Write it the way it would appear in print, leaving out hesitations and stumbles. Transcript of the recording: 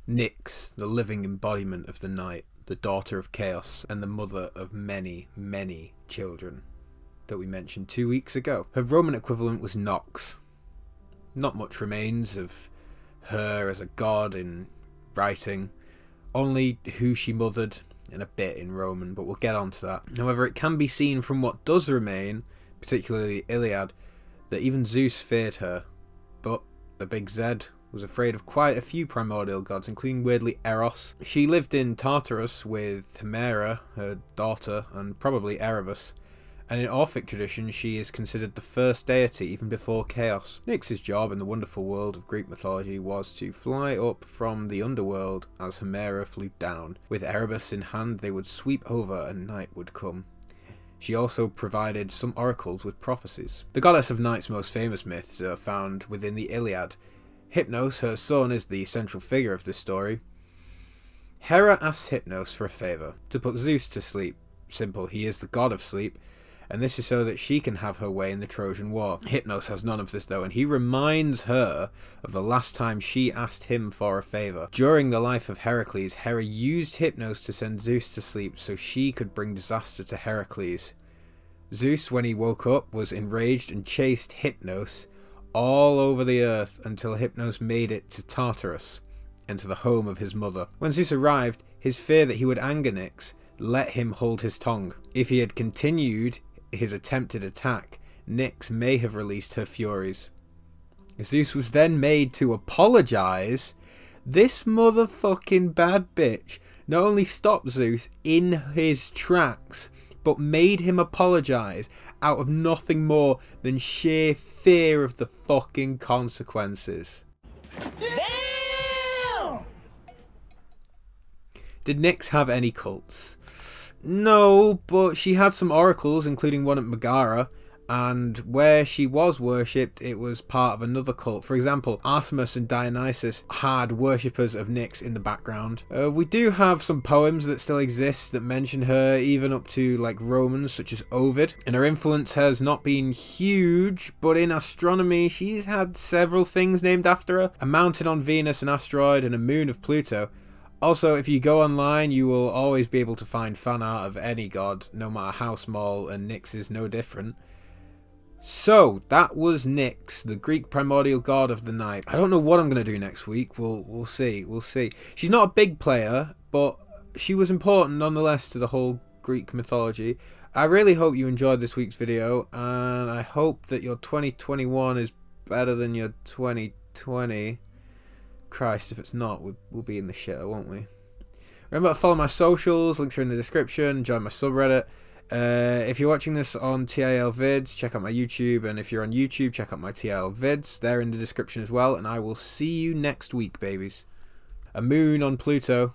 Nyx, the living embodiment of the night, the daughter of chaos, and the mother of many, many children that we mentioned 2 weeks ago. Her Roman equivalent was Nox. Not much remains of her as a god in writing, only who she mothered and a bit in Roman, but we'll get on to that. However, it can be seen from what does remain, particularly the Iliad, that even Zeus feared her, but the Big Z was afraid of quite a few primordial gods, including weirdly Eros. She lived in Tartarus with Hemera, her daughter, and probably Erebus, and in Orphic tradition she is considered the first deity even before chaos. Nyx's job in the wonderful world of Greek mythology was to fly up from the underworld as Hemera flew down. With Erebus in hand they would sweep over and night would come. She also provided some oracles with prophecies. The goddess of night's most famous myths are found within the Iliad. Hypnos, her son, is the central figure of this story. Hera asks Hypnos for a favour, to put Zeus to sleep. Simple, he is the god of sleep, and this is so that she can have her way in the Trojan War. Hypnos has none of this though, and he reminds her of the last time she asked him for a favour. During the life of Heracles, Hera used Hypnos to send Zeus to sleep so she could bring disaster to Heracles. Zeus, when he woke up, was enraged and chased Hypnos all over the earth until Hypnos made it to Tartarus and to the home of his mother. When Zeus arrived, his fear that he would anger Nyx let him hold his tongue. If he had continued his attempted attack, Nyx may have released her furies. Zeus was then made to apologise. This motherfucking bad bitch not only stopped Zeus in his tracks, but made him apologise out of nothing more than sheer fear of the fucking consequences. Damn! Did Nyx have any cults? No, but she had some oracles, including one at Megara, and where she was worshipped, it was part of another cult. For example, Artemis and Dionysus had worshippers of Nyx in the background. We do have some poems that still exist that mention her, even up to like Romans, such as Ovid, and her influence has not been huge, but in astronomy she's had several things named after her: a mountain on Venus, an asteroid, and a moon of Pluto. Also, if you go online, you will always be able to find fan art of any god, no matter how small, and Nyx is no different. So, that was Nyx, the Greek primordial god of the night. I don't know what I'm going to do next week. We'll see. She's not a big player, but she was important nonetheless to the whole Greek mythology. I really hope you enjoyed this week's video, and I hope that your 2021 is better than your 2020. Christ, if it's not, we'll be in the shitter, won't we? Remember to follow my socials, links are in the description, join my subreddit. If you're watching this on TIL vids, check out my YouTube, and if you're on YouTube, check out my TIL vids. They're in the description as well, and I will see you next week, babies. A moon on Pluto.